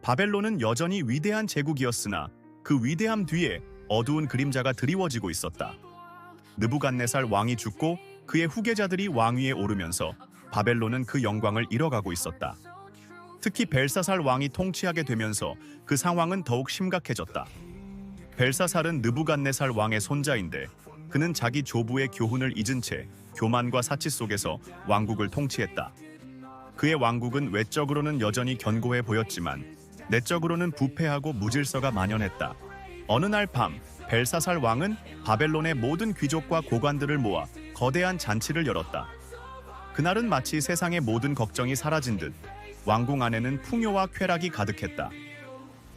바벨론은 여전히 위대한 제국이었으나 그 위대함 뒤에 어두운 그림자가 드리워지고 있었다. 느부갓네살 왕이 죽고 그의 후계자들이 왕위에 오르면서 바벨론은 그 영광을 잃어가고 있었다. 특히 벨사살 왕이 통치하게 되면서 그 상황은 더욱 심각해졌다. 벨사살은 느부갓네살 왕의 손자인데 그는 자기 조부의 교훈을 잊은 채 교만과 사치 속에서 왕국을 통치했다. 그의 왕국은 외적으로는 여전히 견고해 보였지만 내적으로는 부패하고 무질서가 만연했다. 어느 날 밤 벨사살 왕은 바벨론의 모든 귀족과 고관들을 모아 거대한 잔치를 열었다. 그날은 마치 세상의 모든 걱정이 사라진 듯 왕궁 안에는 풍요와 쾌락이 가득했다.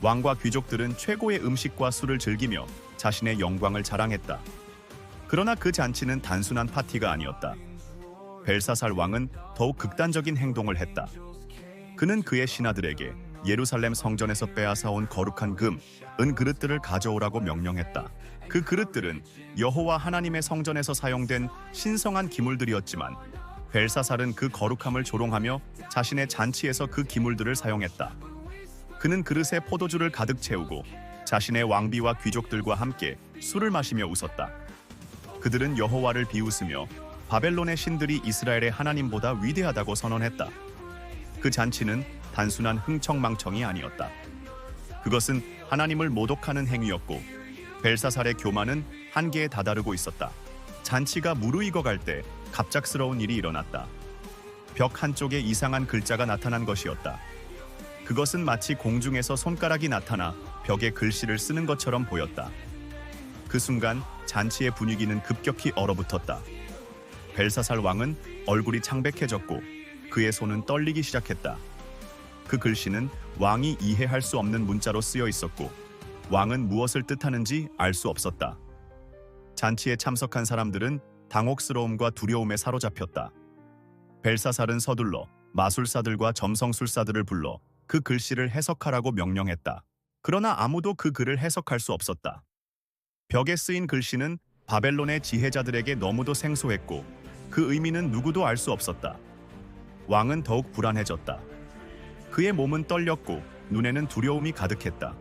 왕과 귀족들은 최고의 음식과 술을 즐기며 자신의 영광을 자랑했다. 그러나 그 잔치는 단순한 파티가 아니었다. 벨사살 왕은 더욱 극단적인 행동을 했다. 그는 그의 신하들에게 예루살렘 성전에서 빼앗아온 거룩한 금, 은 그릇들을 가져오라고 명령했다. 그 그릇들은 여호와 하나님의 성전에서 사용된 신성한 기물들이었지만 벨사살은 그 거룩함을 조롱하며 자신의 잔치에서 그 기물들을 사용했다. 그는 그릇에 포도주를 가득 채우고 자신의 왕비와 귀족들과 함께 술을 마시며 웃었다. 그들은 여호와를 비웃으며 바벨론의 신들이 이스라엘의 하나님보다 위대하다고 선언했다. 그 잔치는 단순한 흥청망청이 아니었다. 그것은 하나님을 모독하는 행위였고 벨사살의 교만은 한계에 다다르고 있었다. 잔치가 무르익어갈 때 갑작스러운 일이 일어났다. 벽 한쪽에 이상한 글자가 나타난 것이었다. 그것은 마치 공중에서 손가락이 나타나 벽에 글씨를 쓰는 것처럼 보였다. 그 순간 잔치의 분위기는 급격히 얼어붙었다. 벨사살 왕은 얼굴이 창백해졌고 그의 손은 떨리기 시작했다. 그 글씨는 왕이 이해할 수 없는 문자로 쓰여 있었고 왕은 무엇을 뜻하는지 알 수 없었다. 잔치에 참석한 사람들은 당혹스러움과 두려움에 사로잡혔다. 벨사살은 서둘러 마술사들과 점성술사들을 불러 그 글씨를 해석하라고 명령했다. 그러나 아무도 그 글을 해석할 수 없었다. 벽에 쓰인 글씨는 바벨론의 지혜자들에게 너무도 생소했고 그 의미는 누구도 알 수 없었다. 왕은 더욱 불안해졌다. 그의 몸은 떨렸고 눈에는 두려움이 가득했다.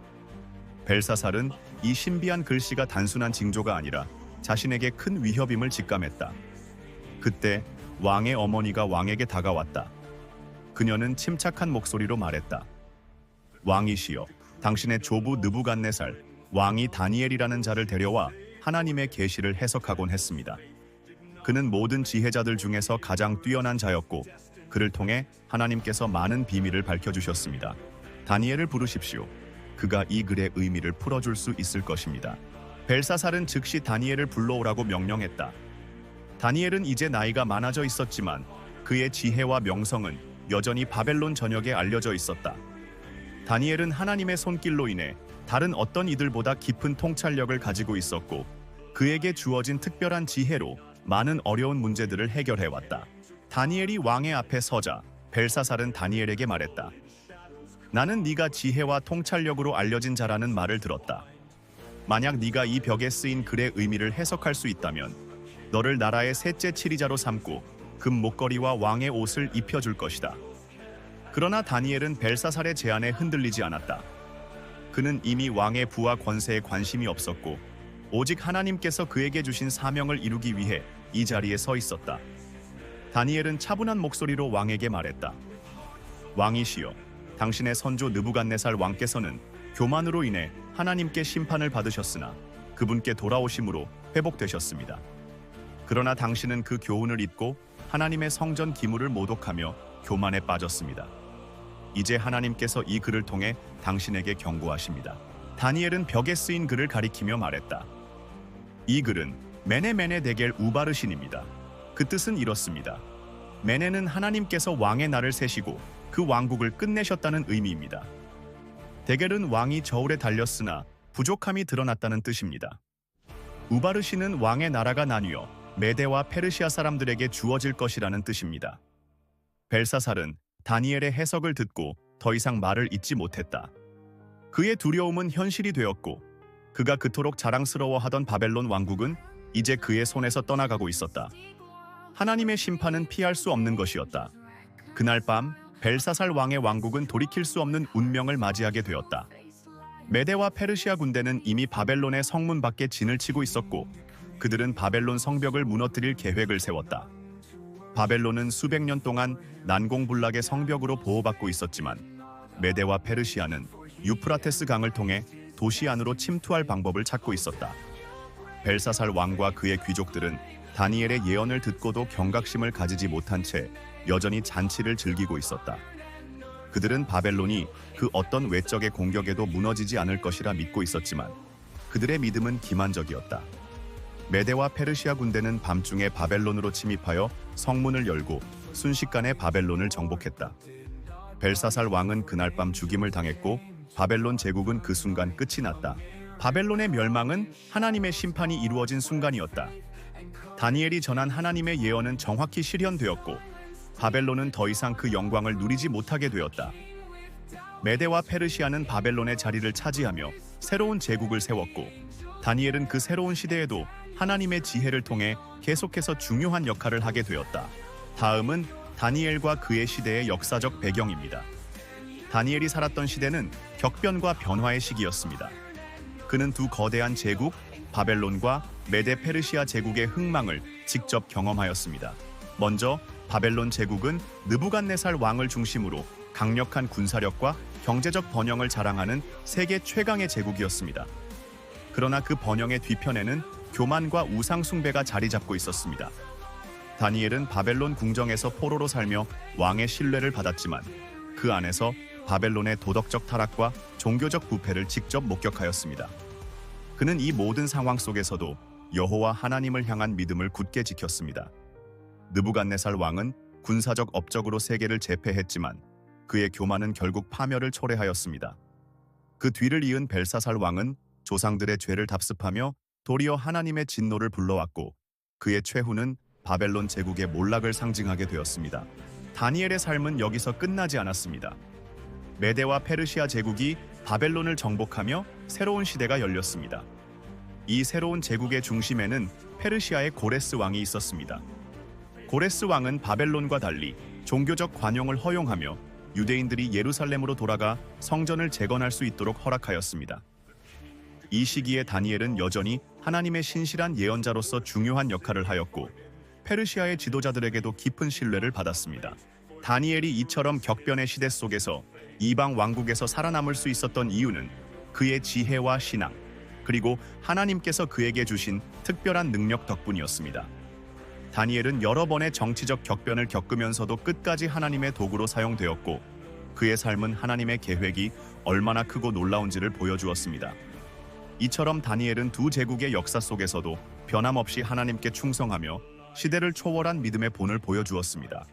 벨사살은 이 신비한 글씨가 단순한 징조가 아니라 자신에게 큰 위협임을 직감했다. 그때 왕의 어머니가 왕에게 다가왔다. 그녀는 침착한 목소리로 말했다. 왕이시여, 당신의 조부 느부갓네살, 왕이 다니엘이라는 자를 데려와 하나님의 계시를 해석하곤 했습니다. 그는 모든 지혜자들 중에서 가장 뛰어난 자였고 그를 통해 하나님께서 많은 비밀을 밝혀주셨습니다. 다니엘을 부르십시오. 그가 이 글의 의미를 풀어줄 수 있을 것입니다. 벨사살은 즉시 다니엘을 불러오라고 명령했다. 다니엘은 이제 나이가 많아져 있었지만 그의 지혜와 명성은 여전히 바벨론 전역에 알려져 있었다. 다니엘은 하나님의 손길로 인해 다른 어떤 이들보다 깊은 통찰력을 가지고 있었고 그에게 주어진 특별한 지혜로 많은 어려운 문제들을 해결해왔다. 다니엘이 왕의 앞에 서자 벨사살은 다니엘에게 말했다. 나는 네가 지혜와 통찰력으로 알려진 자라는 말을 들었다. 만약 네가 이 벽에 쓰인 글의 의미를 해석할 수 있다면 너를 나라의 셋째 치리자로 삼고 금 목걸이와 왕의 옷을 입혀줄 것이다. 그러나 다니엘은 벨사살의 제안에 흔들리지 않았다. 그는 이미 왕의 부와 권세에 관심이 없었고 오직 하나님께서 그에게 주신 사명을 이루기 위해 이 자리에 서 있었다. 다니엘은 차분한 목소리로 왕에게 말했다. 왕이시여, 당신의 선조 느부갓네살 왕께서는 교만으로 인해 하나님께 심판을 받으셨으나 그분께 돌아오심으로 회복되셨습니다. 그러나 당신은 그 교훈을 잊고 하나님의 성전 기물을 모독하며 교만에 빠졌습니다. 이제 하나님께서 이 글을 통해 당신에게 경고하십니다. 다니엘은 벽에 쓰인 글을 가리키며 말했다. 이 글은 메네 데겔 우바르신입니다. 그 뜻은 이렇습니다. 메네는 하나님께서 왕의 날을 세시고 그 왕국을 끝내셨다는 의미입니다. 데겔은 왕이 저울에 달렸으나 부족함이 드러났다는 뜻입니다. 우바르신은 왕의 나라가 나뉘어 메데와 페르시아 사람들에게 주어질 것이라는 뜻입니다. 벨사살은 다니엘의 해석을 듣고 더 이상 말을 잇지 못했다. 그의 두려움은 현실이 되었고 그가 그토록 자랑스러워하던 바벨론 왕국은 이제 그의 손에서 떠나가고 있었다. 하나님의 심판은 피할 수 없는 것이었다. 그날 밤 벨사살 왕의 왕국은 돌이킬 수 없는 운명을 맞이하게 되었다. 메대와 페르시아 군대는 이미 바벨론의 성문 밖에 진을 치고 있었고 그들은 바벨론 성벽을 무너뜨릴 계획을 세웠다. 바벨론은 수백 년 동안 난공불락의 성벽으로 보호받고 있었지만 메대와 페르시아는 유프라테스 강을 통해 도시 안으로 침투할 방법을 찾고 있었다. 벨사살 왕과 그의 귀족들은 다니엘의 예언을 듣고도 경각심을 가지지 못한 채 여전히 잔치를 즐기고 있었다. 그들은 바벨론이 그 어떤 외적의 공격에도 무너지지 않을 것이라 믿고 있었지만 그들의 믿음은 기만적이었다. 메대와 페르시아 군대는 밤중에 바벨론으로 침입하여 성문을 열고 순식간에 바벨론을 정복했다. 벨사살 왕은 그날 밤 죽임을 당했고 바벨론 제국은 그 순간 끝이 났다. 바벨론의 멸망은 하나님의 심판이 이루어진 순간이었다. 다니엘이 전한 하나님의 예언은 정확히 실현되었고 바벨론은 더 이상 그 영광을 누리지 못하게 되었다. 메대와 페르시아는 바벨론의 자리를 차지하며 새로운 제국을 세웠고 다니엘은 그 새로운 시대에도 하나님의 지혜를 통해 계속해서 중요한 역할을 하게 되었다. 다음은 다니엘과 그의 시대의 역사적 배경입니다. 다니엘이 살았던 시대는 격변과 변화의 시기였습니다. 그는 두 거대한 제국, 바벨론과 메데 페르시아 제국의 흥망을 직접 경험하였습니다. 먼저 바벨론 제국은 느부갓네살 왕을 중심으로 강력한 군사력과 경제적 번영을 자랑하는 세계 최강의 제국이었습니다. 그러나 그 번영의 뒤편에는 교만과 우상 숭배가 자리 잡고 있었습니다. 다니엘은 바벨론 궁정에서 포로로 살며 왕의 신뢰를 받았지만 그 안에서 바벨론의 도덕적 타락과 종교적 부패를 직접 목격하였습니다. 그는 이 모든 상황 속에서도 여호와 하나님을 향한 믿음을 굳게 지켰습니다. 느부갓네살 왕은 군사적 업적으로 세계를 제패했지만 그의 교만은 결국 파멸을 초래하였습니다. 그 뒤를 이은 벨사살 왕은 조상들의 죄를 답습하며 도리어 하나님의 진노를 불러왔고 그의 최후는 바벨론 제국의 몰락을 상징하게 되었습니다. 다니엘의 삶은 여기서 끝나지 않았습니다. 메대와 페르시아 제국이 바벨론을 정복하며 새로운 시대가 열렸습니다. 이 새로운 제국의 중심에는 페르시아의 고레스 왕이 있었습니다. 고레스 왕은 바벨론과 달리 종교적 관용을 허용하며 유대인들이 예루살렘으로 돌아가 성전을 재건할 수 있도록 허락하였습니다. 이 시기에 다니엘은 여전히 하나님의 신실한 예언자로서 중요한 역할을 하였고 페르시아의 지도자들에게도 깊은 신뢰를 받았습니다. 다니엘이 이처럼 격변의 시대 속에서 이방 왕국에서 살아남을 수 있었던 이유는 그의 지혜와 신앙, 그리고 하나님께서 그에게 주신 특별한 능력 덕분이었습니다. 다니엘은 여러 번의 정치적 격변을 겪으면서도 끝까지 하나님의 도구로 사용되었고 그의 삶은 하나님의 계획이 얼마나 크고 놀라운지를 보여주었습니다. 이처럼 다니엘은 두 제국의 역사 속에서도 변함없이 하나님께 충성하며 시대를 초월한 믿음의 본을 보여주었습니다.